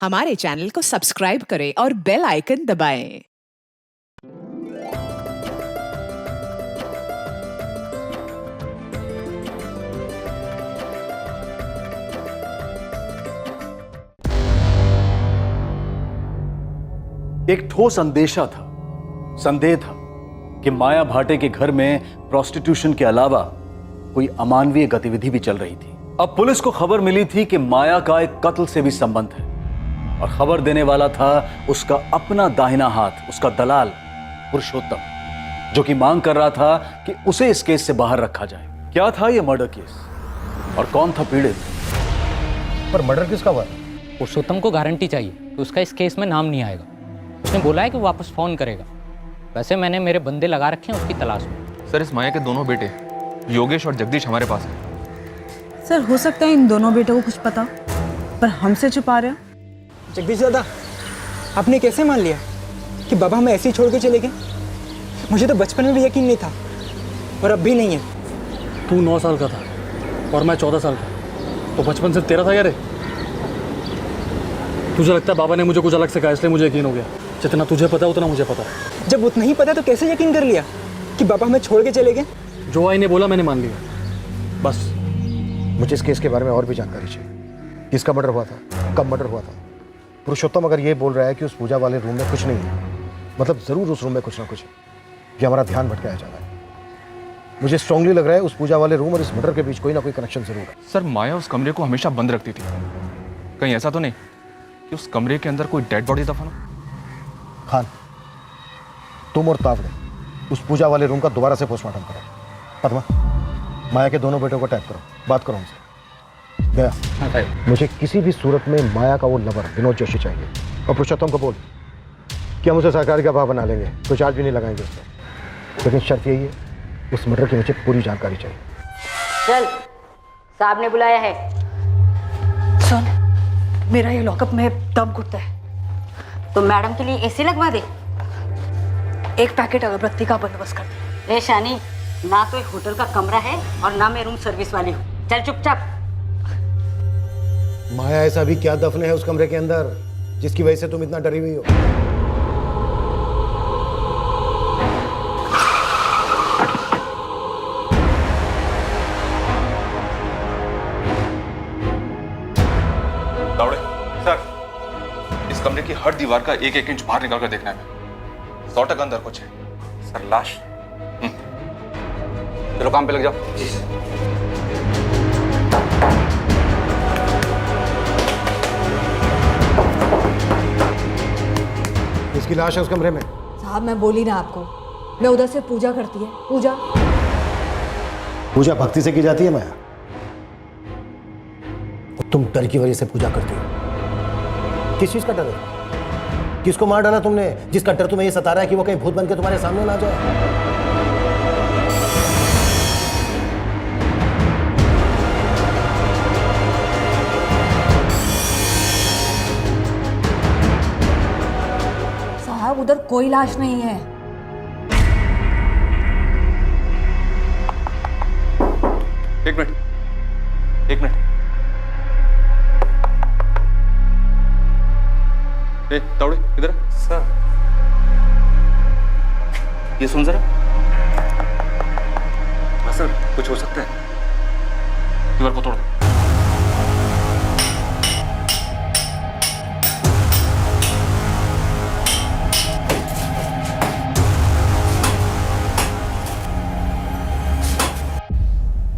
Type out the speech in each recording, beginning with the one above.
हमारे चैनल को सब्सक्राइब करें और बेल आइकन दबाएं। एक ठोस अंदेशा था, संदेह था कि माया भाटे के घर में प्रोस्टिट्यूशन के अलावा कोई अमानवीय गतिविधि भी चल रही थी। अब पुलिस को खबर मिली थी कि माया का एक कत्ल से भी संबंध है और खबर देने वाला था उसका अपना दाहिना हाथ, उसका दलाल पुरुषोत्तम, जो कि मांग कर रहा था कि उसे इस केस से बाहर रखा जाए। क्या था यह मर्डर केस और कौन था पीड़ित? पर मर्डर किसका हुआ? पुरुषोत्तम को गारंटी चाहिए तो उसका इस केस में नाम नहीं आएगा। उसने बोला है कि वापस फोन करेगा। वैसे मैंने मेरे बंदे लगा रखे हैं उसकी तलाश में। सर, इस माया के दोनों बेटे योगेश और जगदीश हमारे पास हैं। सर, हो सकता है इन दोनों बेटों को कुछ पता, पर हमसे छुपा रहे हो। जगदीश दादा, आपने कैसे मान लिया कि बाबा हमें ऐसे ही छोड़ के चले गए? मुझे तो बचपन में भी यकीन नहीं था और अब भी नहीं है। तू 9 साल का था और मैं 14 साल का, तो बचपन से तेरा था यार। तुझे लगता है बाबा ने मुझे कुछ अलग से कहा इसलिए मुझे यकीन हो गया? जितना तुझे पता है उतना मुझे पता है। जब उतना ही पता तो कैसे यकीन कर लिया कि बाबा हमें छोड़ के चले गए? जो आई ने बोला मैंने मान लिया, बस। मुझे इस केस के बारे में और भी जानकारी चाहिए। किसका मर्डर हुआ था, कब मर्डर हुआ था? पुरुषोत्तम अगर ये बोल रहा है कि उस पूजा वाले रूम में कुछ नहीं है, मतलब ज़रूर उस रूम में कुछ ना कुछ है। ये हमारा ध्यान भटकाया जा रहा है। मुझे स्ट्रांगली लग रहा है उस पूजा वाले रूम और इस मर्डर के बीच कोई ना कोई कनेक्शन जरूर है। सर, माया उस कमरे को हमेशा बंद रखती थी। कहीं ऐसा तो नहीं कि उस कमरे के अंदर कोई डेड बॉडी दफन हो? खान, तुम और तावड़े उस पूजा वाले रूम का दोबारा से पोस्टमार्टम करो। पद्मा, माया के दोनों बेटों को टैग करो, बात करो उनसे। गया, मुझे किसी भी सूरत में माया का वो लवर विनोद जोशी चाहिए। और पुरुषोत्तम को बोल कि हम उसे सरकारी का भाव बना लेंगे, तो चार्ज भी नहीं लगाएंगे उस पर। लेकिन शर्त यही है, उस मर्डर की मुझे पूरी जानकारी चाहिए। चल, साहब ने बुलाया है। सुन, मेरा ये लॉकअप में दम घुटता है, तो मैडम के लिए एसी लगवा दे। एक पैकेट अगरबत्ती का बंदोबस्त कर दे। रे शानी, ना तो एक होटल का कमरा है और ना मैं रूम सर्विस वाली हूँ। चल चुपचाप। माया ऐसा भी क्या दफने है उस कमरे के अंदर जिसकी वजह से तुम इतना डरी हुई हो? तावड़े सर, इस कमरे की हर दीवार का एक एक इंच बाहर निकाल कर देखना है। 100% अंदर कुछ है। सर, लाश? चलो काम पे लग जाओ। जी सर। इसकी लाश है उस कमरे में। साहब, मैं बोली ना आपको, मैं उधर से पूजा करती है। पूजा भक्ति से की जाती है माया, और तुम डर की वजह से पूजा करती हो। किस चीज का डर है? किसको मार डाला तुमने जिसका डर तुम्हें ये सता रहा है कि वो कहीं भूत बन के तुम्हारे सामने ना आ जाए? साहब, उधर कोई लाश नहीं है। एक मिनट। ए, तावड़े इधर सर। ये सुन जरा। हाँ सर, कुछ हो सकता है। दीवार को तोड़ो।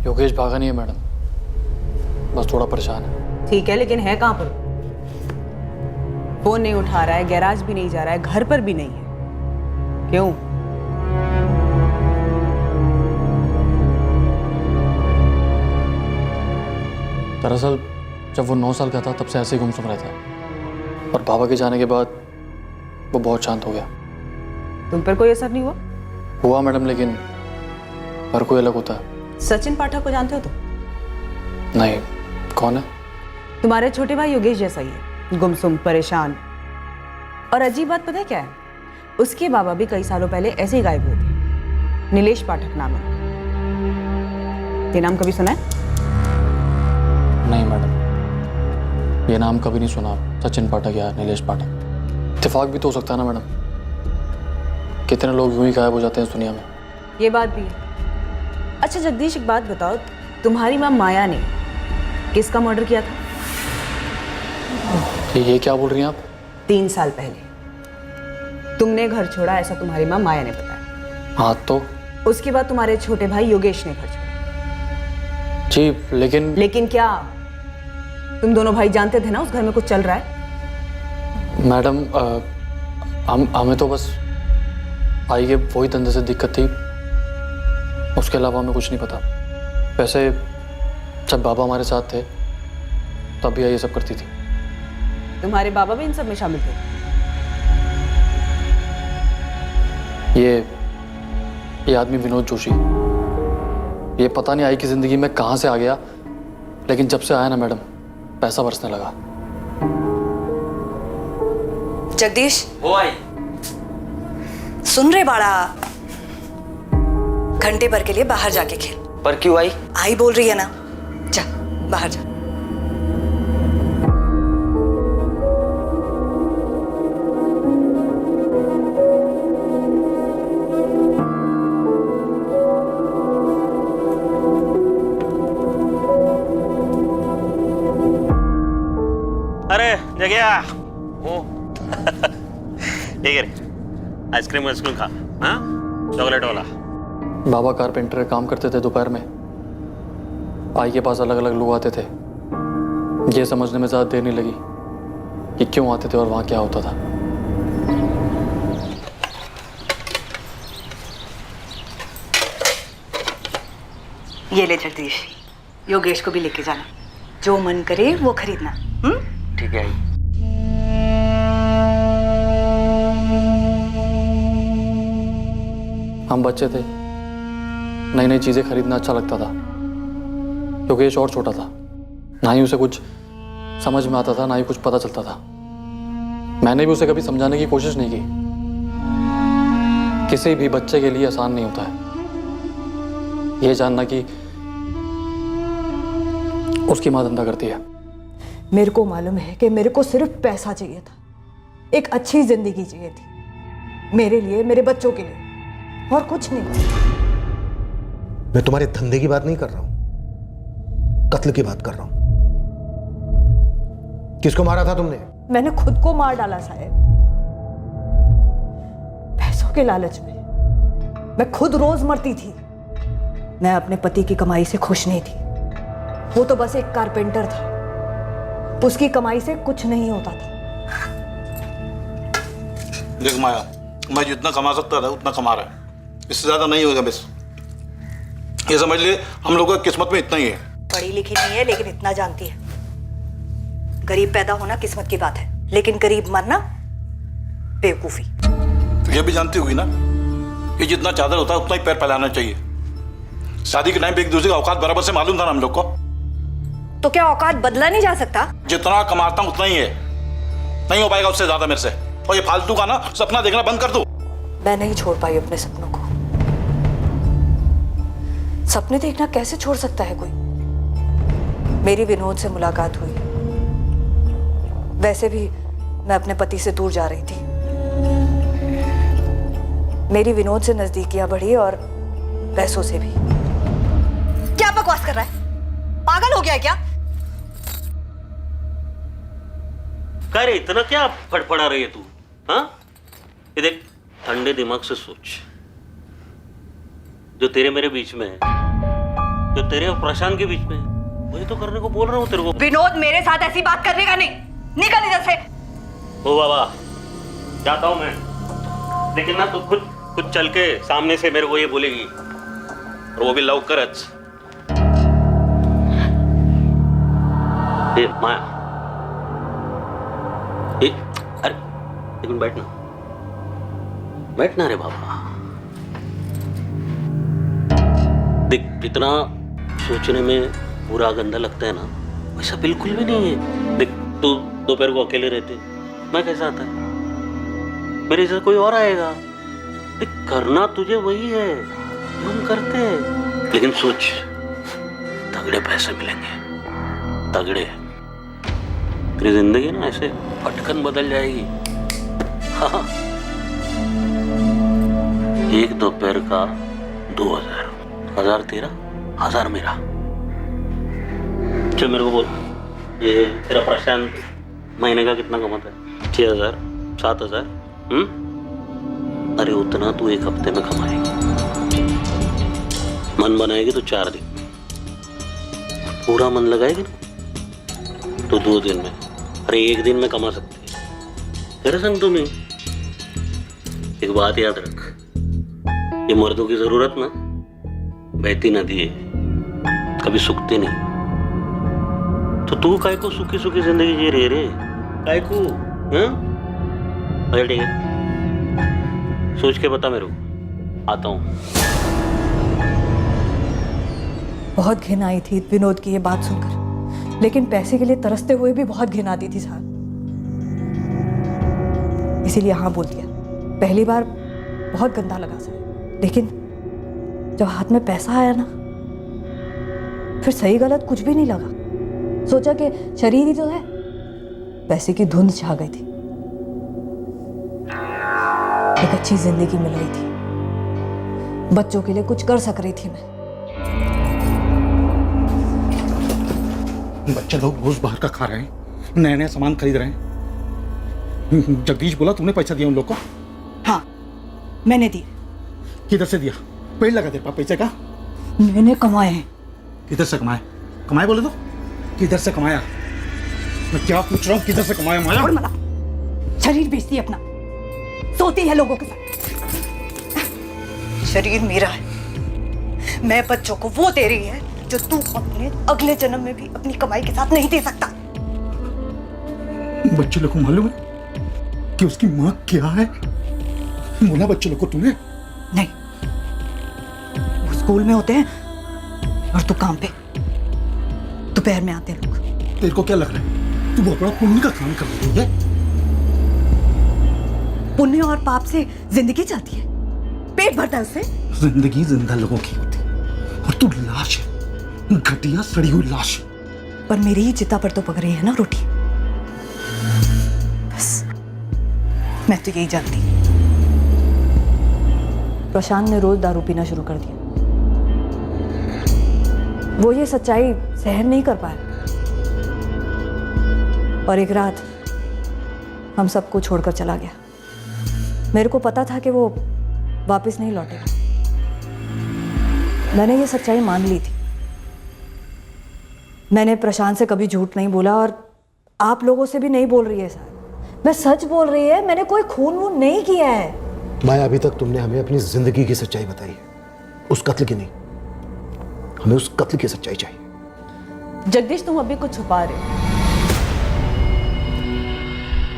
योगेश भागा नहीं है मैडम, बस थोड़ा परेशान है। ठीक है, लेकिन है कहाँ पर? फोन नहीं उठा रहा है, गैराज भी नहीं जा रहा है, घर पर भी नहीं है। क्यों? दरअसल जब वो 9 साल का था तब से ऐसे ही गुमसुम रहता है, और बाबा के जाने के बाद वो बहुत शांत हो गया। तुम पर कोई असर नहीं हुआ? हुआ मैडम, लेकिन हर कोई अलग होता है। सचिन पाठक को जानते हो तुम? नहीं, कौन है? तुम्हारे छोटे भाई योगेश जैसा ही है, गुमसुम, परेशान। और अजीब बात पता है क्या है? उसके बाबा भी कई सालों पहले ऐसे ही गायब हुए थे। नीलेश पाठक नाम है। ये नाम कभी सुना है? नहीं मैडम। ये नाम कभी नहीं सुना, सचिन पाठक या नीलेश पाठक। इत्तेफाक भी तो हो सकता है ना मैडम, कितने लोग यूं ही गायब हो जाते हैं इस दुनिया में। ये बात भी है। अच्छा जगदीश, एक बात बताओ, तुम्हारी माँ माया ने किसका मर्डर किया था? ये क्या बोल रही हैं आप? 3 साल पहले तुमने घर छोड़ा, ऐसा तुम्हारी माँ माया ने बताया। हाँ तो उसके बाद तुम्हारे छोटे भाई योगेश ने घर छोड़ा। जी, लेकिन लेकिन क्या? तुम दोनों भाई जानते थे ना उस घर में कुछ चल रहा है? मैडम हमें तो बस आई के वही धंधे से दिक्कत थी, उसके अलावा हमें कुछ नहीं पता। वैसे जब बाबा हमारे साथ थे तब भी ये सब करती थी। तुम्हारे बाबा भी इन सब में शामिल थे? ये आदमी विनोद जोशी, ये पता नहीं आई की जिंदगी में कहां से आ गया, लेकिन जब से आया ना मैडम, पैसा बरसने लगा। जगदीश, वो आई। सुन रहे बाड़ा, घंटे भर के लिए बाहर जाके खेल। पर क्यों आई? आई बोल रही है ना, जा बाहर जा। अरे जगह वो ठीक है, आइसक्रीम वाइसक्रीम खा। हाँ, चॉकलेट वाला। बाबा कारपेंटर काम करते थे, दोपहर में आई के पास अलग अलग लोग आते थे। ये समझने में ज़्यादा देर नहीं लगी कि क्यों आते थे और वहाँ क्या होता था। ये ले जगदीश, योगेश को भी लेके जाना, जो मन करे वो खरीदना। ठीक है। हम बच्चे थे, नई नई चीज़ें खरीदना अच्छा लगता था। योगेश और छोटा था, ना ही उसे कुछ समझ में आता था, ना ही कुछ पता चलता था। मैंने भी उसे कभी समझाने की कोशिश नहीं की। किसी भी बच्चे के लिए आसान नहीं होता है ये जानना कि उसकी माँ धंधा करती है। मेरे को मालूम है कि मेरे को सिर्फ पैसा चाहिए था, एक अच्छी जिंदगी चाहिए थी, मेरे लिए, मेरे बच्चों के लिए, और कुछ नहीं। मैं तुम्हारे धंधे की बात नहीं कर रहा हूं, कत्ल की बात कर रहा हूं। किसको मारा था तुमने? मैंने खुद को मार डाला साहब, पैसों के लालच में। मैं खुद रोज मरती थी। मैं अपने पति की कमाई से खुश नहीं थी। वो तो बस एक कारपेंटर था, उसकी कमाई से कुछ नहीं होता था। देख माया, मैं जितना कमा सकता था उतना कमा रहा है, इससे ज्यादा नहीं होगा। बस ये समझ ले, हम लोगों की किस्मत में इतना ही है। पढ़ी लिखी नहीं है लेकिन इतना जानती है, गरीब पैदा होना किस्मत की बात है, लेकिन गरीब मरना बेवकूफी। तो ये भी जानती होगी ना कि जितना चादर होता है उतना ही पैर फैलाना चाहिए। शादी के टाइम पे एक दूसरे का औकात बराबर से मालूम था ना हम लोग को। तो क्या औकात बदला नहीं जा सकता? जितना कमाता हूं उतना ही है, नहीं हो पाएगा उससे ज्यादा मेरे से। और ये फालतू का ना सपना देखना बंद कर दो। मैं नहीं छोड़ पाई अपने सपनों को। सपने देखना कैसे छोड़ सकता है कोई? मेरी विनोद से मुलाकात हुई, वैसे भी मैं अपने पति से दूर जा रही थी। मेरी विनोद से नजदीकियां बढ़ी और पैसों से भी। क्या बकवास कर रहा है? पागल हो गया है क्या? अरे इतना क्या फड़फड़ा रही है तू? हाँ, ये देख, ठंडे दिमाग से सोच। जो तेरे मेरे बीच में है, जो तेरे और प्रशांत के बीच में है, वही तो करने को बोल रहा हूँ तेरे को। विनोद, मेरे साथ ऐसी बात करने का नहीं, निकल इधर से। ओ बाबा, जाता हूँ मैं, लेकिन ना तू खुद चल के सामने से मेरे को ये बोलेगी, और वो भी लवकरच। माया, अरे लेकिन बैठना रे बाबा। देख, जितना सोचने में बुरा गंदा लगता है ना, वैसा बिल्कुल भी नहीं है। देख, तू दोपहर को अकेले रहते, मैं कैसा आता है, मेरे से कोई और आएगा। देख, करना तुझे वही है जो हम करते हैं, लेकिन सोच, तगड़े पैसे मिलेंगे, तगड़े। तेरी जिंदगी ना ऐसे फटकन बदल जाएगी। हाँ, एक दोपहर का 2000, 1000 तेरा, 1000 मेरा। चल मेरे को बोल, ये तेरा प्रशांत महीने का कितना कमाता है? 6000, 7000? अरे उतना तू एक हफ्ते में कमाएगी। मन बनाएगी तो 4 दिन, पूरा मन लगाएगी ना तो 2 दिन में, अरे 1 दिन में कमा सकती है। तेरे संग तुम्हें एक बात याद रख, ये मर्दों की जरूरत ना बहती नदी है, कभी सूखती नहीं। तो तू काय को सूखी सूखी जिंदगी जी रहे रे, काय को? ठीक है, सोच के बता मेरे को, आता हूं। बहुत घिन आई थी विनोद की ये बात सुनकर, लेकिन पैसे के लिए तरसते हुए भी बहुत घिन आती थी साहब, इसीलिए हाँ बोल दिया। पहली बार बहुत गंदा लगा साहब, लेकिन जब हाथ में पैसा आया ना, फिर सही गलत कुछ भी नहीं लगा। सोचा कि शरीर ही तो है, पैसे की धुंध छा गई थी। एक अच्छी जिंदगी मिल रही थी, बच्चों के लिए कुछ कर सक रही थी मैं। बच्चे लोग रोज बाहर का खा रहे हैं, नया नया सामान खरीद रहे हैं। जगदीश बोला तुमने पैसा दिया उन लोग को? हाँ, मैंने दिया। किधर से दिया? पेड़ लगा तेरे पास पैसे का? मैंने कमाए हैं। किधर से कमाए? कमाए बोले तो किधर से कमाया? मैं क्या पूछ रहा हूँ, किधर से कमाया माया? और मला शरीर बेचती है अपना, सोती है लोगों के साथ। शरीर मेरा है, मैं बच्चों को वो दे रही है जो तू अपने अगले जन्म में भी अपनी कमाई के साथ नहीं दे सकता। बच्चे लोग को मालूम है कि उसकी माँ क्या है? बोला बच्चे लोग को तूने? नहीं, वो स्कूल में होते हैं और तू काम पे, दोपहर में आते हैं लोग। तेरे को क्या लग रहा है तू बहुत बड़ा पुण्य का काम कर रही है? पुण्य और पाप से जिंदगी चलती है, पेट भरता है उससे। जिंदगी जिंदा लोगों की होती है और तू लाश है, घटिया सड़ी हुई लाश। पर मेरी ही चिता पर तो पक रही है ना रोटी। बस मैं तो यही जानती। प्रशांत ने रोज दारू पीना शुरू कर दिया। वो ये सच्चाई सहन नहीं कर पाया और एक रात हम सबको छोड़कर चला गया। मेरे को पता था कि वो वापस नहीं लौटेगा। मैंने ये सच्चाई मान ली थी। मैंने प्रशांत से कभी झूठ नहीं बोला और आप लोगों से भी नहीं बोल रही है साहब। मैं सच बोल रही है, मैंने कोई खून वून नहीं किया है। माया, अभी तक तुमने हमें अपनी जिंदगी की सच्चाई बताई है, उस कत्ल की नहीं। हमें उस कत्ल की सच्चाई चाहिए। जगदीश, तुम अभी कुछ छुपा रहे हो।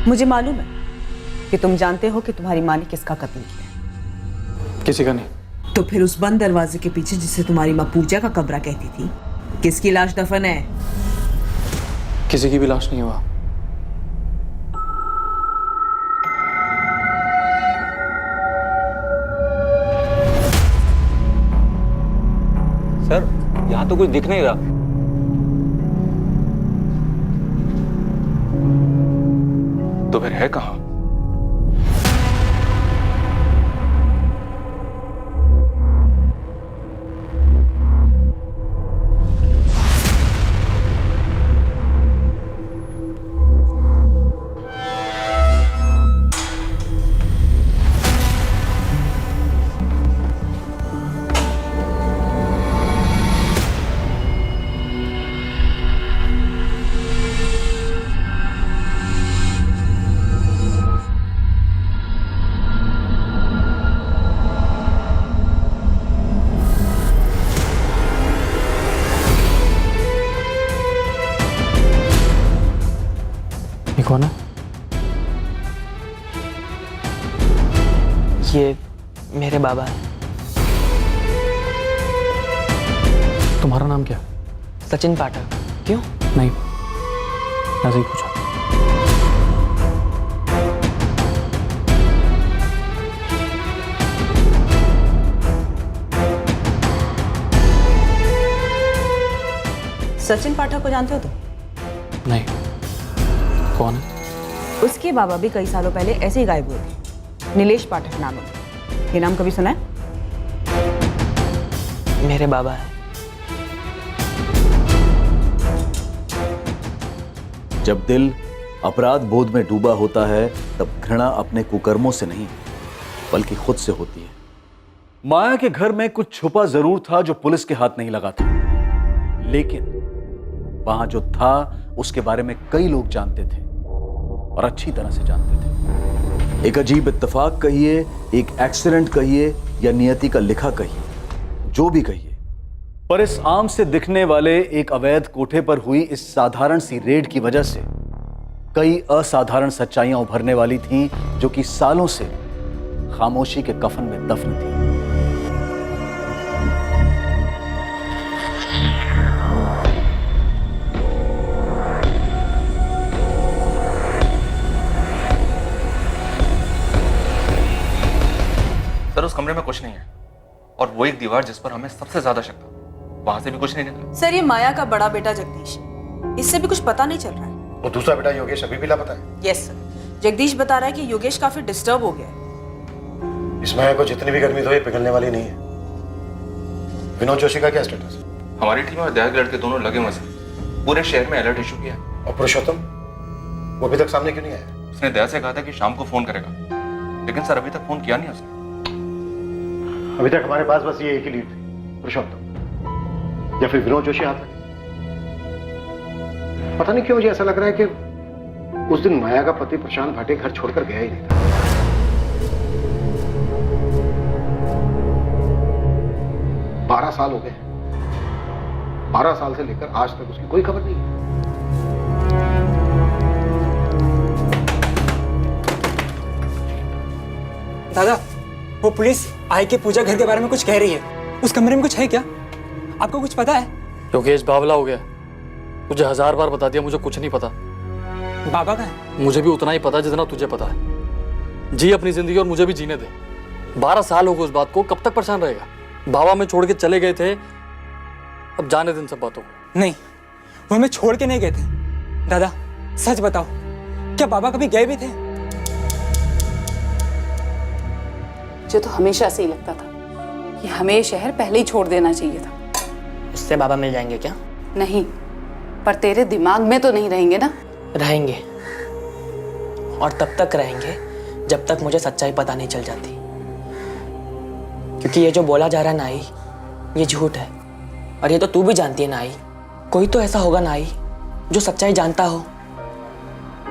मुझे मालूम है कि तुम जानते हो कि तुम्हारी माँ ने किसका कत्ल किया। किसी का नहीं। तो फिर उस बंद दरवाजे के पीछे, जिसे तुम्हारी माँ पूजा का कमरा कहती थी, किसकी लाश दफन है? किसी की भी लाश नहीं हुआ। सर, यहाँ तो कुछ दिख नहीं रहा। तो फिर है कहाँ? कौन है? ये मेरे बाबा हैं। तुम्हारा नाम क्या? सचिन पाठक। क्यों? नहीं, ऐसे ही पूछा। सचिन पाठक को जानते हो तुम? नहीं। कौन है? उसके बाबा भी कई सालों पहले ऐसे ही गायब हुए थे। नीलेश पाठक नाम है। ये नाम कभी सुना है? मेरे बाबा है। जब दिल अपराध बोध में डूबा होता है तब घृणा अपने कुकर्मों से नहीं बल्कि खुद से होती है। माया के घर में कुछ छुपा जरूर था जो पुलिस के हाथ नहीं लगा था, लेकिन वहां जो था उसके बारे में कई लोग जानते थे और अच्छी तरह से जानते थे। एक अजीब इत्तेफाक कहिए, एक एक्सीडेंट कहिए या नियति का लिखा कहिए, जो भी कहिए, पर इस आम से दिखने वाले एक अवैध कोठे पर हुई इस साधारण सी रेड की वजह से कई असाधारण सच्चाइयां उभरने वाली थीं जो कि सालों से खामोशी के कफन में दफन थी। सर उस कमरे में कुछ नहीं है और वो एक दीवार जिस पर हमें सबसे ज्यादा शक था, वहां से भी कुछ नहीं निकला। सर ये माया का बड़ा बेटा जगदीश, इससे भी कुछ पता नहीं चल रहा है। वो दूसरा बेटा योगेश अभी भी लापता है? यस सर, जगदीश बता रहा है कि योगेश काफी डिस्टर्ब हो गया है। इस माया को जितनी भी गर्मी दो ये पिघलने वाली नहीं है। विनोद जोशी का क्या स्टेटस है? हमारी टीम और दया के लड़के दोनों लगे हुए हैं, पूरे शहर में अलर्ट इशू किया। और पुरुषोत्तम वो अभी तक सामने क्यों नहीं आया? उसने दया से कहा था कि शाम को फोन करेगा, लेकिन सर अभी तक फोन किया नहीं उसने। अभी तक हमारे पास बस ये एक ही लीड थी, पुरुषोत्तम या फिर विनोद जोशी हाथ लगे। पता नहीं क्यों मुझे ऐसा लग रहा है कि उस दिन माया का पति प्रशांत भाटे घर छोड़कर गया ही नहीं था। बारह साल हो गए, 12 साल से लेकर आज तक उसकी कोई खबर नहीं है। दादा, वो पुलिस आई के पूजा घर के बारे में कुछ कह रही है। उस कमरे में कुछ है क्या? आपको कुछ पता है? योगेश बावला हो गया। तुझे 1000 बार बता दिया, मुझे कुछ नहीं पता। बाबा का है? मुझे भी उतना ही पता जितना तुझे पता है। जी अपनी जिंदगी और मुझे भी जीने दे। 12 साल हो गए उस बात को, कब तक परेशान रहेगा? बाबा में छोड़ के चले गए थे, अब जाने दिन सब बातों को। नहीं, वो हमें छोड़ के नहीं गए थे। दादा सच बताओ, क्या बाबा कभी गए भी थे? मुझे तो हमेशा से ही लगता था कि हमें ये शहर पहले ही छोड़ देना चाहिए था। उससे बाबा मिल जाएंगे क्या? नहीं, पर तेरे दिमाग में तो नहीं रहेंगे ना? रहेंगे, और तब तक रहेंगे जब तक मुझे सच्चाई पता नहीं चल जाती। क्योंकि ये जो बोला जा रहा है नाई, ये झूठ है। और ये तो तू भी जानती है नाई, कोई तो ऐसा होगा नाई जो सच्चाई जानता हो।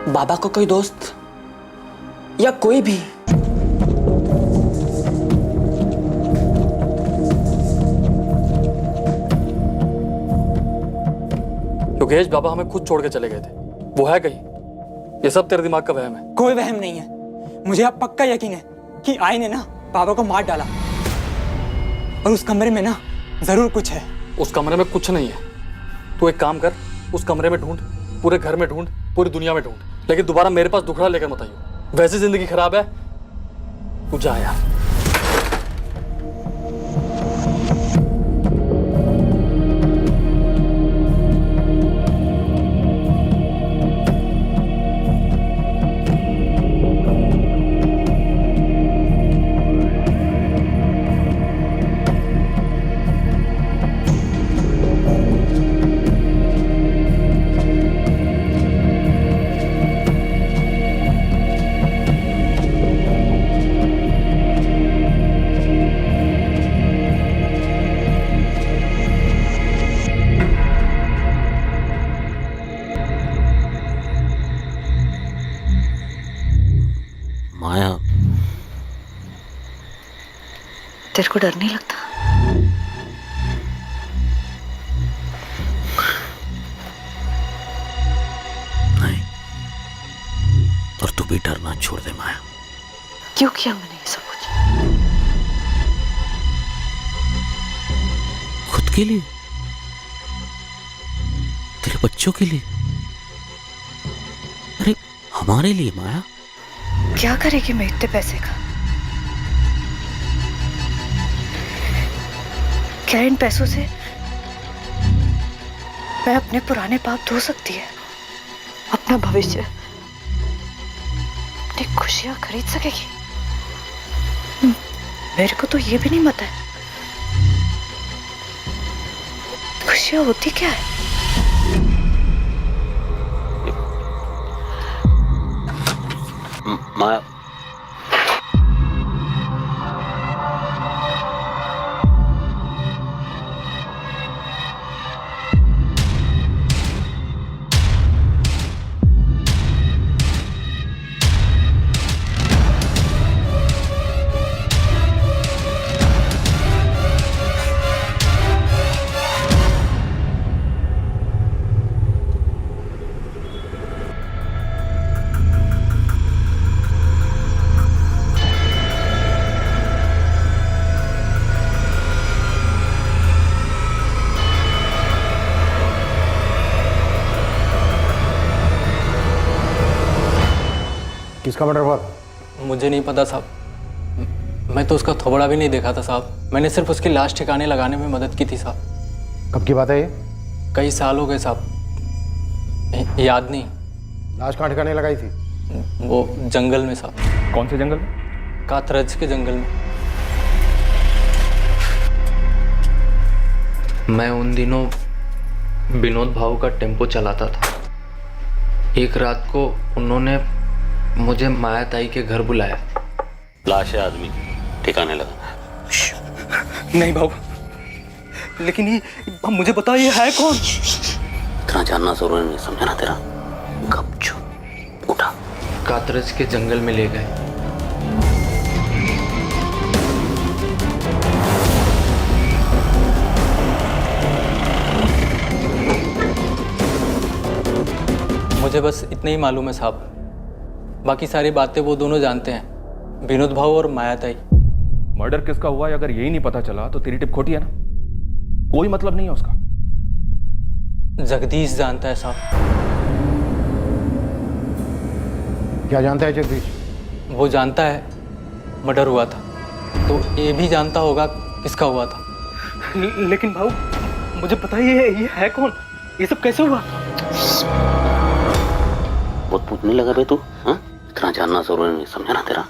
बाबा को कोई दोस्त या कोई भी। योगेश बाबा हमें खुद छोड़ के चले गए थे, वो है कहीं? ये सब तेरे दिमाग का वहम है। कोई वहम नहीं है। मुझे अब पक्का यकीन है कि आई ने ना बाबा को मार डाला, और उस कमरे में ना जरूर कुछ है। उस कमरे में कुछ नहीं है। तू एक काम कर, उस कमरे में ढूंढ, पूरे घर में ढूंढ, पूरी दुनिया में ढूंढ, लेकिन दोबारा मेरे पास दुखड़ा लेकर मत आइयो। वैसे जिंदगी खराब है, तू जा यार। माया, तेरे को डर नहीं लगता? नहीं, और तू भी डरना छोड़ दे माया। क्यों किया मैंने ये सब कुछ? खुद के लिए, तेरे बच्चों के लिए, अरे हमारे लिए माया। क्या करेगी मैं इतने पैसे का? क्या इन पैसों से मैं अपने पुराने पाप धो सकती है? अपना भविष्य इतनी खुशियां खरीद सकेगी? मेरे को तो ये भी नहीं पता है खुशियां होती क्या है। माया, किसका मर्डर हुआ? मुझे नहीं पता साहब, मैं तो उसका थोबड़ा भी नहीं देखा था साहब। मैंने सिर्फ उसकी लाश ठिकाने लगाने में मदद की थी साहब। कब की बात है ये? कई साल हो गए साहब, याद नहीं। लाश कहाँ ठिकाने लगाई थी? वो जंगल में साहब। कौन से जंगल में? कातरज के जंगल में। मैं उन दिनों विनोद भाऊ का टेम्पो चलाता था। एक रात को उन्होंने मुझे माया ताई के घर बुलाया। लाश है आदमी, ठिकाने लगा। नहीं भाऊ, लेकिन ये मुझे बता, ये है कौन? इतना जानना जरूरी नहीं, समझा ना तेरा? गपचुप उठा। कातरज के जंगल में ले गए। मुझे बस इतना ही मालूम है साहब, बाकी सारी बातें वो दोनों जानते हैं, विनोद भाऊ और माया ताई। मर्डर किसका हुआ है अगर यही नहीं पता चला तो तेरी टिप खोटी है ना, कोई मतलब नहीं है उसका। जगदीश जानता है साहब। क्या जानता है जगदीश? वो जानता है मर्डर हुआ था, तो ये भी जानता होगा किसका हुआ था। लेकिन भाऊ मुझे पता ही है, ये है कौन? ये सब कैसे हुआ? बहुत पूछने लगा बे तू, हाँ? इतना जानना जरूरी नहीं, समझा ना तेरा?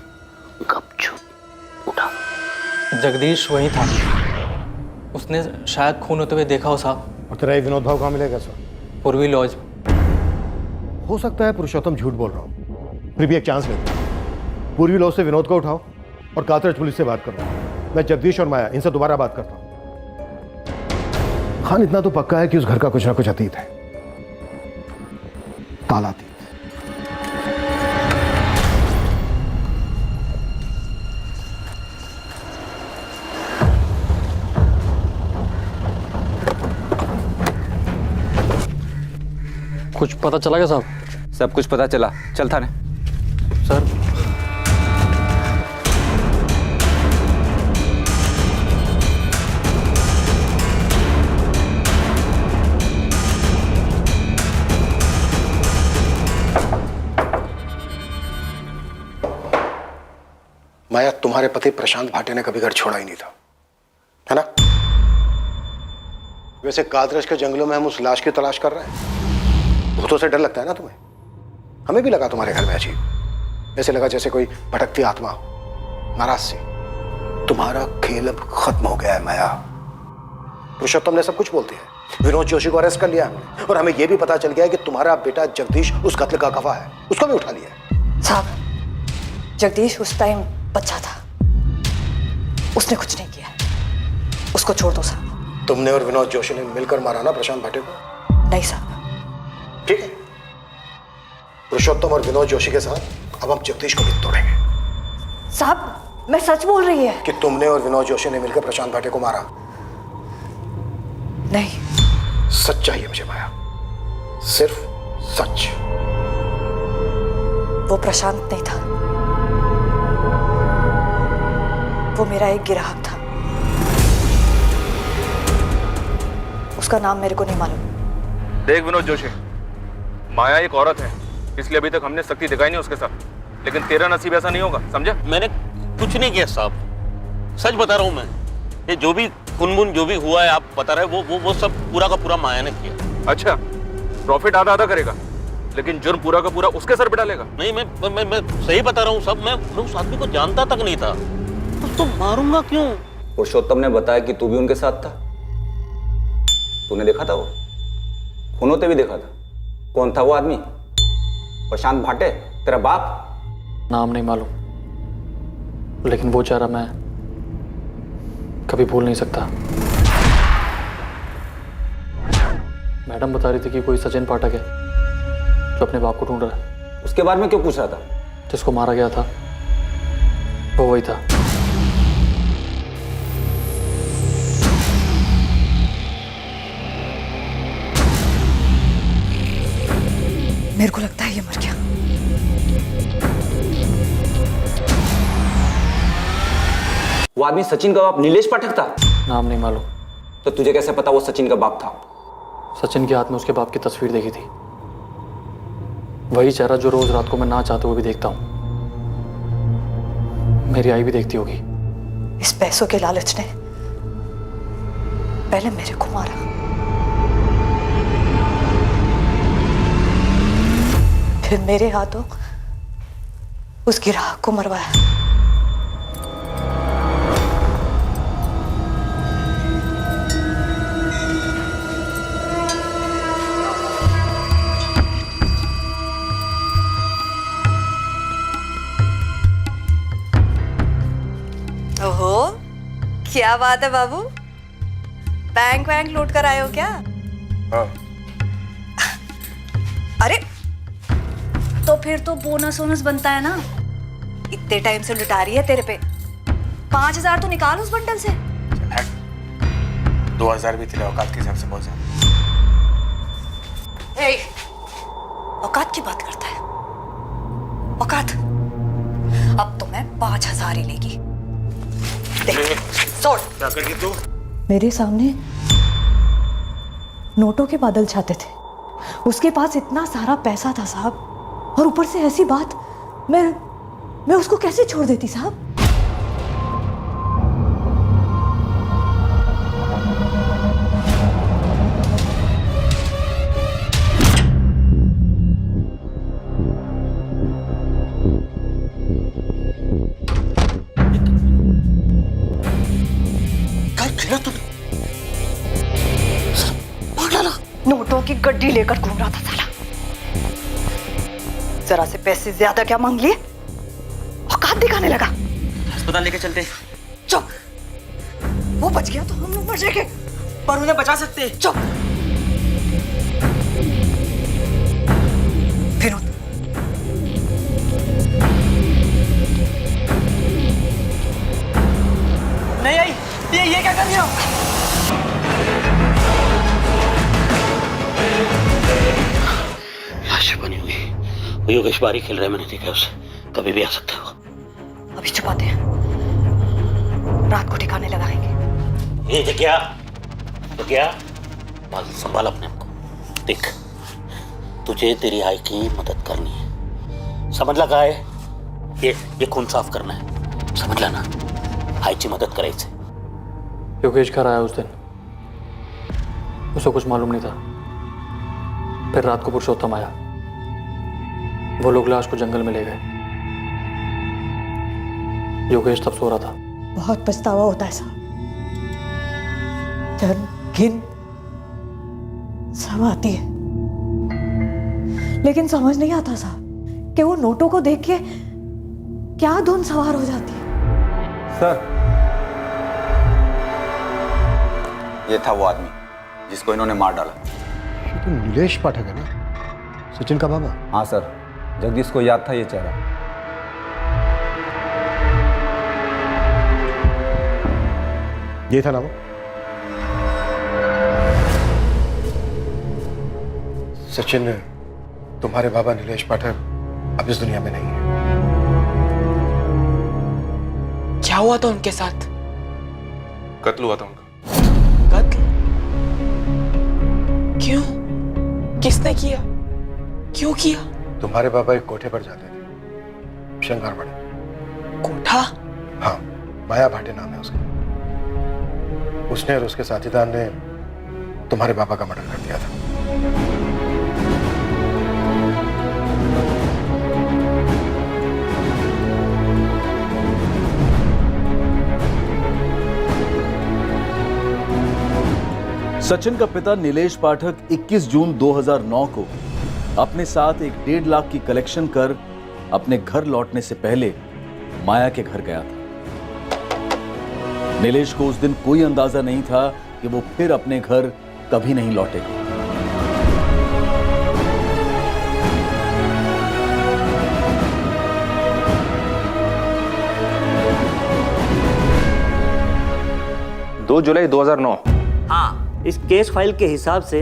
गपचुप उठा। जगदीश वही था, उसने शायद खून होते हुए देखा हो साहब। और तेरा ये विनोद भाव कहाँ मिलेगा सर? पूर्वी लॉज। हो सकता है पुरुषोत्तम झूठ बोल रहा हूँ, फिर भी एक चांस लेते हैं। पूर्वी लॉज से विनोद को उठाओ और कातरज पुलिस से बात करो। मैं जगदीश और माया इनसे दोबारा बात करता हूँ। खान इतना तो पक्का है कि उस घर का कुछ ना कुछ अतीत है, काला अतीत। कुछ पता चला क्या साहब? सब कुछ पता चला, चल थाने। सर माया, तुम्हारे पति प्रशांत भाटे ने कभी घर छोड़ा ही नहीं था, है ना? वैसे कातरज के जंगलों में हम उस लाश की तलाश कर रहे हैं। भूतों से डर लगता है ना तुम्हें? हमें भी लगा तुम्हारे घर में अजीब, ऐसे लगा जैसे कोई भटकती आत्मा हो, नाराज सी। तुम्हारा खेल अब खत्म हो गया है माया। पुरुषोत्तम ने सब कुछ बोलते हैं, विनोद जोशी को अरेस्ट कर लिया हमने, और हमें यह भी पता चल गया है कि तुम्हारा बेटा जगदीश उस कत्ल का गवाह है, उसको भी उठा लिया। साहब, जगदीश उस टाइम बच्चा था, उसने कुछ नहीं किया, उसको छोड़ दो साहब। तुमने और विनोद जोशी ने मिलकर मारा ना प्रशांत भाटे को? नहीं साहब। ठीक है, पुरुषोत्तम और विनोद जोशी के साथ अब हम जगदीश को भी तोड़ेंगे। साहब, मैं सच बोल रही है कि तुमने और विनोद जोशी ने मिलकर प्रशांत भाटे को मारा? नहीं। सच चाहिए मुझे माया, सिर्फ सच। वो प्रशांत नहीं था, वो मेरा एक ग्राहक था, उसका नाम मेरे को नहीं मालूम। देख विनोद जोशी, माया एक औरत है, इसलिए अभी तक हमने सख्ती दिखाई नहीं उसके साथ, लेकिन तेरा नसीब ऐसा नहीं होगा, समझा? मैंने कुछ नहीं किया साहब, सच बता रहा हूं मैं। ये जो भी कुनबुन जो भी हुआ है आप बता रहे वो सब पूरा का पूरा माया ने किया। अच्छा, प्रॉफिट आधा आधा करेगा? लेकिन जुर्म पूरा का पूरा उसके सर पे डालेगा। नहीं, मैं सही बता रहा हूँ सब। मैं उस आदमी को जानता तक नहीं था, तो मारूंगा क्यों? पुरुषोत्तम ने बताया कि तू भी उनके साथ था। तूने देखा था वो? खून होते भी देखा था। कौन था वो आदमी? प्रशांत भाटे, तेरा बाप? नाम नहीं मालूम, लेकिन वो चेहरा मैं कभी भूल नहीं सकता। मैडम बता रही थी कि कोई सचिन पाठक है जो अपने बाप को ढूंढ रहा है। उसके बारे में क्यों पूछ रहा था? जिसको मारा गया था वो वही था। मेरे को लगता है ये मर गया। वो आदमी सचिन का बाप नीलेश पाठक था? नाम नहीं मालूम। तो तुझे कैसे पता वो सचिन का बाप था? सचिन के हाथ में उसके बाप की तस्वीर देखी थी। वही चेहरा जो रोज रात को मैं ना चाहते हुए भी देखता हूं। मेरी आई भी देखती होगी। इस पैसों के लालच ने पहले मेरे को मारा, फिर मेरे हाथों उस ग्राहक को मरवाया। ओहो, क्या बात है बाबू, बैंक वैंक लूट कर आए हो क्या? हाँ। अरे तो फिर तो बोनस वोनस बनता है ना। इतने टाइम से लुटा रही है तेरे पे। 5,000 तो निकाल उस बंडल से। 2,000 भी तेरे औकात के हिसाब से बहुत ज्यादा। ए, औकात की बात करता है? औकात? अब तो मैं 5,000 ही लेगी। देख, छोड़। क्या कर रही तू? मेरे सामने नोटों के बादल छाते थे। उसके पास इतना सारा पैसा था साहब, और ऊपर से ऐसी बात। मैं उसको कैसे छोड़ देती साहब? नोटों की गड्डी लेकर घूम रहा था साला। जरा से पैसे ज्यादा क्या मांग लिए, औकात दिखाने लगा। अस्पताल लेके चलते। चुप, वो बच गया तो हम लोग मर जाएंगे। पर उन्हें बचा सकते। चुप। विनोद, नहीं आई, ये क्या कर रही हो? लाश बनी हुई। वो योगेश बारी खेल रहा है, मैंने देखा उसे। कभी भी आ सकता है वो। अभी छुपाते हैं, रात को ठिकाने लगाएंगे। ये क्या बाल संभाल अपने आप को। देख, तुझे तेरी आई की मदद करनी है, समझ लगा है? ये खून साफ करना है, समझ ला ना? आईची मदद करायचं। योगेश घर आया उस दिन, उसे कुछ मालूम नहीं था। फिर रात को पुरुषोत्तम आया, वो लोग लाश को जंगल में ले गए। योगेश तब सो रहा था। बहुत पछतावा होता है साहब, धन घिन सब आती है, लेकिन समझ नहीं आता साहब कि वो नोटों को देख के क्या धुन सवार हो जाती है। सर, ये था वो आदमी जिसको इन्होंने मार डाला। ये तो नीलेश पाठक है ना, सचिन का बाबा? हाँ सर, जगदीश को याद था ये चेहरा। ये था ना वो? सचिन, तुम्हारे बाबा नीलेश पाठक अब इस दुनिया में नहीं है। क्या हुआ था उनके साथ? कत्ल हुआ था उनका। कत्ल? क्यों? किसने किया? क्यों किया? तुम्हारे बाबा एक कोठे पर जाते थे, शंगारमणि। कोठा? हाँ, माया भाटे नाम है उसका। उसने और उसके साथीदार ने तुम्हारे बाबा का मर्डर कर दिया था। सचिन का पिता नीलेश पाठक 21 जून 2009 को अपने साथ एक 1.5 लाख की कलेक्शन कर अपने घर लौटने से पहले माया के घर गया था। नीलेश को उस दिन कोई अंदाजा नहीं था कि वो फिर अपने घर कभी नहीं लौटेगा। जुलाई 2009। हाँ, इस केस फाइल के हिसाब से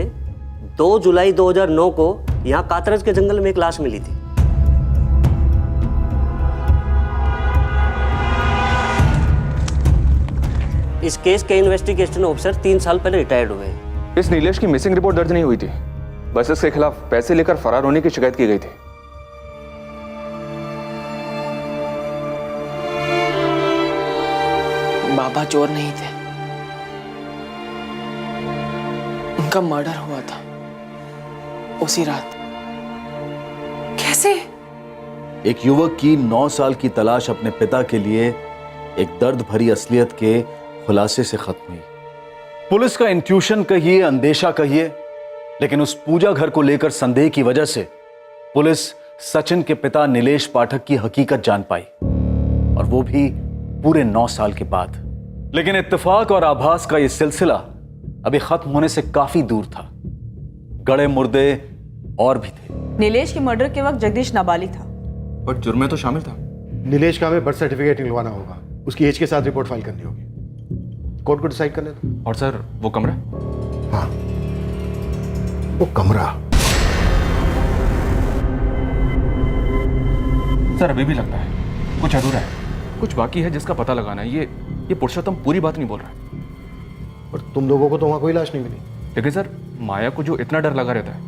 2 जुलाई 2009 को यहाँ कातरज के जंगल में एक लाश मिली थी। इस केस के इन्वेस्टिगेशन ऑफिसर 3 साल पहले रिटायर्ड हुए। इस नीलेश की मिसिंग रिपोर्ट दर्ज नहीं हुई थी, बस इसके खिलाफ पैसे लेकर फरार होने की शिकायत की गई थी। बाबा चोर नहीं थे, उनका मर्डर हुआ था उसी रात। कैसे? एक युवक की 9 साल की तलाश अपने पिता के लिए एक दर्द भरी असलियत के खुलासे से खत्म हुई। पुलिस का इंट्यूशन कहिए, अंदेशा कहिए, लेकिन उस पूजा घर को लेकर संदेह की वजह से पुलिस सचिन के पिता नीलेश पाठक की हकीकत जान पाई, और वो भी पूरे 9 साल के बाद। लेकिन इत्तेफाक और आभास का यह सिलसिला अभी खत्म होने से काफी दूर था। गड़े मुर्दे और भी थे। नीलेश के मर्डर के वक्त जगदीश नाबालिग था, पर जुर्म में तो शामिल था। नीलेश का हमें बर्थ सर्टिफिकेट निकलवाना होगा, उसकी एज के साथ रिपोर्ट फाइल करनी होगी। कोर्ट को डिसाइड करने दो। और सर, वो कमरा? हाँ, वो कमरा। सर, अभी भी लगता है कुछ अधूरा है, कुछ बाकी है जिसका पता लगाना है। ये पुरुषोत्तम पूरी बात नहीं बोल रहा है। और तुम लोगों को तो वहां कोई लाश नहीं मिली। लेकिन सर, माया को जो इतना डर लगा रहता है,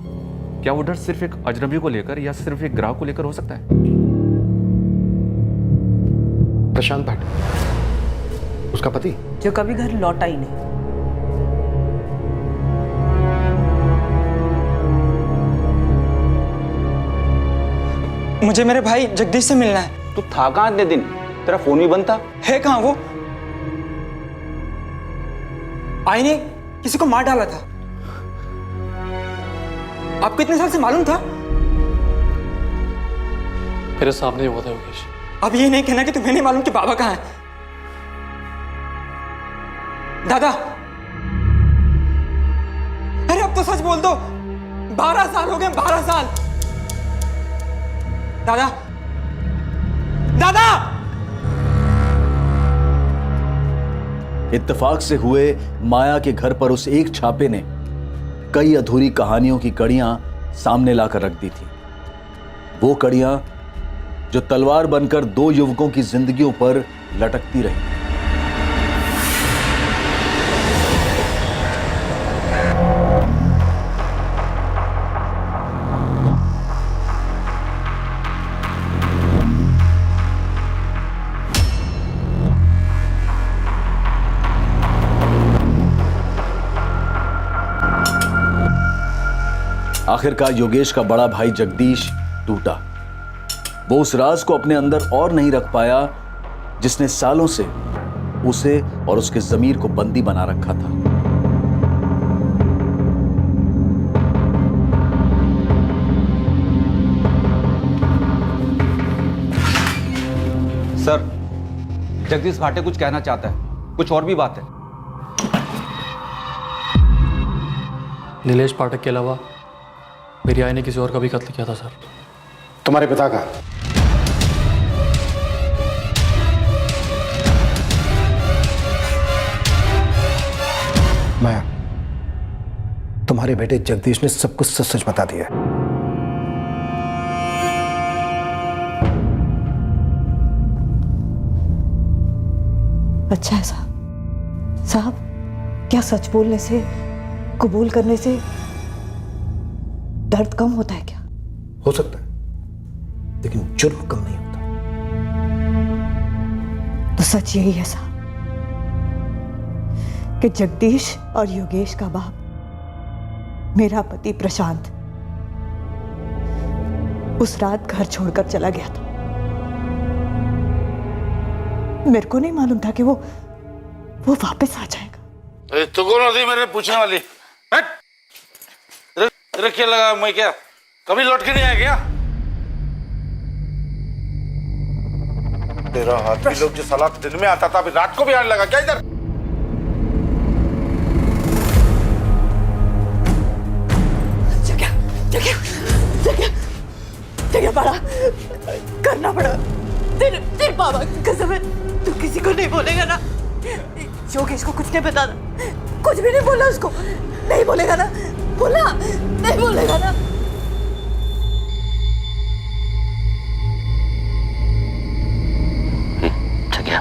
क्या वो डर सिर्फ एक अजनबी को लेकर या सिर्फ एक ग्राहक को लेकर हो सकता है? प्रशांत भाटे, उसका पति, जो कभी घर लौटा ही नहीं। मुझे मेरे भाई जगदीश से मिलना है। तू था कहाँ इतने दिन? तेरा फोन भी बंद था। है कहाँ वो? आई ने किसी को मार डाला था। आपको इतने साल से मालूम था? मेरे सामने हुआ था योगेश। अब ये नहीं कहना कि तुम्हें नहीं मालूम कि बाबा कहाँ है। दादा, अरे अब तो सच बोल दो। 12 साल हो गए, 12 साल। दादा, दादा! इत्तेफाक से हुए माया के घर पर उस एक छापे ने कई अधूरी कहानियों की कड़ियां सामने लाकर रख दी थी। वो कड़ियां जो तलवार बनकर 2 युवकों की जिंदगियों पर लटकती रही। आखिरकार योगेश का बड़ा भाई जगदीश टूटा। वो उस राज को अपने अंदर और नहीं रख पाया जिसने सालों से उसे और उसके ज़मीर को बंदी बना रखा था। सर, जगदीश भाटे कुछ कहना चाहता है, कुछ और भी बात है। नीलेश पाठक के अलावा मेरी आई ने किसी और का भी कत्ल किया था सर। तुम्हारे पिता का? माया, तुम्हारे बेटे जगदीश ने सब कुछ सच सच बता दिया। अच्छा है साहब। साहब, क्या सच बोलने से, कबूल करने से दर्द कम होता है क्या? हो सकता है, लेकिन जुर्म कम नहीं होता। तो सच यही है साहब कि जगदीश और योगेश का बाप मेरा पति प्रशांत उस रात घर छोड़कर चला गया था। मेरे को नहीं मालूम था कि वो वापस आ जाएगा। तो कौन होती मेरे पूछने वाली? तेरे क्या लगा मैं क्या कभी लौट के नहीं आया क्या? तेरा हाथ भी लोग जो साला दिन में आता था अभी रात को भी आने लगा क्या इधर? जगह पड़ा करना पड़ा। तेरे बाबा की कसम है, तू किसी को नहीं बोलेगा ना? योगेश को कुछ नहीं पता ना? कुछ भी नहीं बोला उसको? नहीं बोलेगा ना? बोला नहीं बोलेगा ना? जगह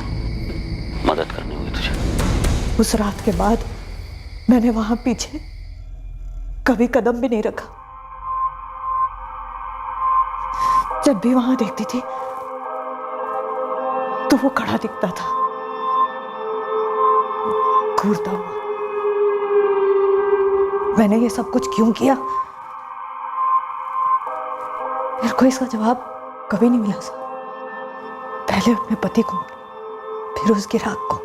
मदद करनी होगी तुझे। उस रात के बाद मैंने वहां पीछे कभी कदम भी नहीं रखा। जब भी वहां देखती थी तो वो खड़ा दिखता था, घूरता हुआ। मैंने ये सब कुछ क्यों किया, मेरे को इसका जवाब कभी नहीं मिला सर। पहले अपने पति को, फिर उसकी राख को।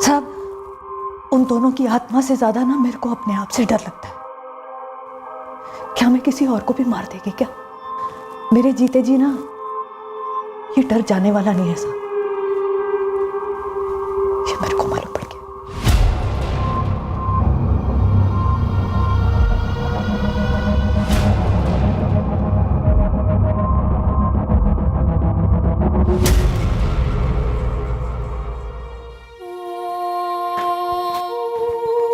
साहब, उन दोनों की आत्मा से ज्यादा ना मेरे को अपने आप से डर लगता है। क्या मैं किसी और को भी मार देगी क्या? मेरे जीते जी ना ये डर जाने वाला नहीं है साहब, ये मेरे को मालूम पड़ गया।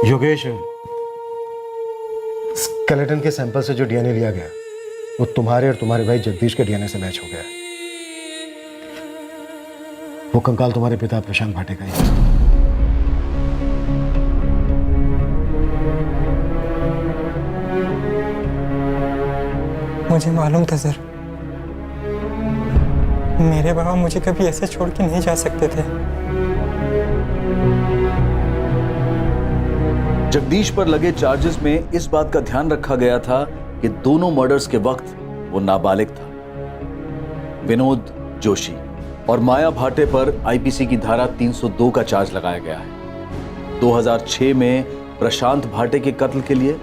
योगेश, स्केलेटन के सैंपल से जो डीएनए लिया गया वो तुम्हारे और तुम्हारे भाई जगदीश के डीएनए से मैच हो गया है। वो कंकाल तुम्हारे पिता प्रशांत भाटे का ही है। मुझे मालूम था सर, मेरे बाबा मुझे कभी ऐसे छोड़ के नहीं जा सकते थे। जगदीश पर लगे चार्जेस में इस बात का ध्यान रखा गया था कि दोनों मर्डर्स के वक्त वो नाबालिग था। विनोद जोशी और माया भाटे पर आईपीसी की धारा 302 का चार्ज लगाया गया है। 2006 में प्रशांत भाटे के कत्ल के लिए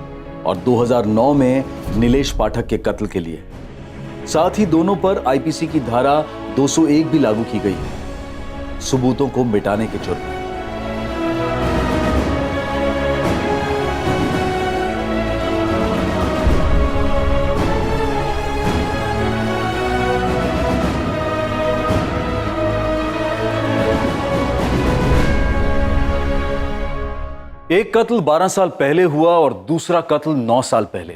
और 2009 में नीलेश पाठक के कत्ल के लिए। साथ ही दोनों पर आईपीसी की धारा 201 भी लागू की गई है, सबूतों को मिटाने के जुर्म में। एक कत्ल 12 साल पहले हुआ और दूसरा कत्ल 9 साल पहले,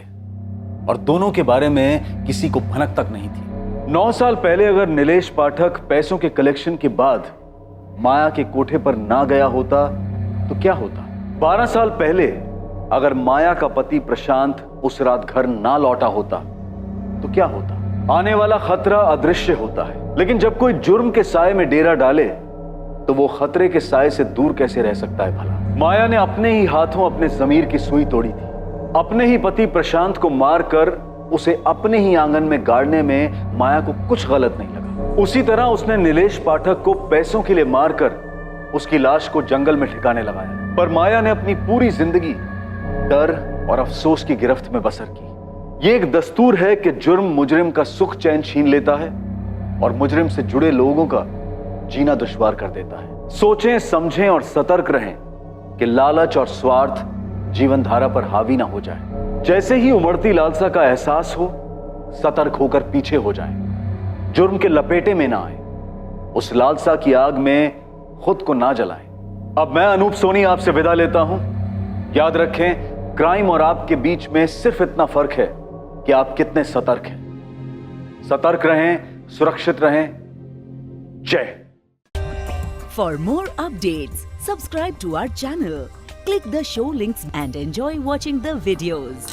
और दोनों के बारे में किसी को भनक तक नहीं थी। 9 साल पहले अगर नीलेश पाठक पैसों के कलेक्शन के बाद माया के कोठे पर ना गया होता तो क्या होता? 12 साल पहले अगर माया का पति प्रशांत उस रात घर ना लौटा होता तो क्या होता? आने वाला खतरा अदृश्य होता है, लेकिन जब कोई जुर्म के साए में डेरा डाले तो वो खतरे के साए से दूर कैसे रह सकता है भला? माया ने अपने ही हाथों अपने जमीर की सुई तोड़ी थी। अपने ही पति प्रशांत को मारकर उसे अपने ही आंगन में गाड़ने में माया को कुछ गलत नहीं लगा। उसी तरह उसने नीलेश पाठक को पैसों के लिए मारकर उसकी लाश को जंगल में ठिकाने लगाया। पर माया ने अपनी पूरी जिंदगी डर और अफसोस की गिरफ्त में बसर की। ये एक दस्तूर है कि जुर्म मुजरिम का सुख चैन छीन लेता है और मुजरिम से जुड़े लोगों का जीना दुश्वार कर देता है। सोचें, समझें और सतर्क रहें कि लालच और स्वार्थ जीवन धारा पर हावी ना हो जाए। जैसे ही उमड़ती लालसा का एहसास हो, सतर्क होकर पीछे हो जाएं। जुर्म के लपेटे में ना आए, उस लालसा की आग में खुद को ना जलाएं। अब मैं अनूप सोनी आपसे विदा लेता हूं। याद रखें, क्राइम और आपके बीच में सिर्फ इतना फर्क है कि आप कितने सतर्क हैं। सतर्क रहें, सुरक्षित रहें। जय। For more updates, subscribe to our channel, click the show links and enjoy watching the videos.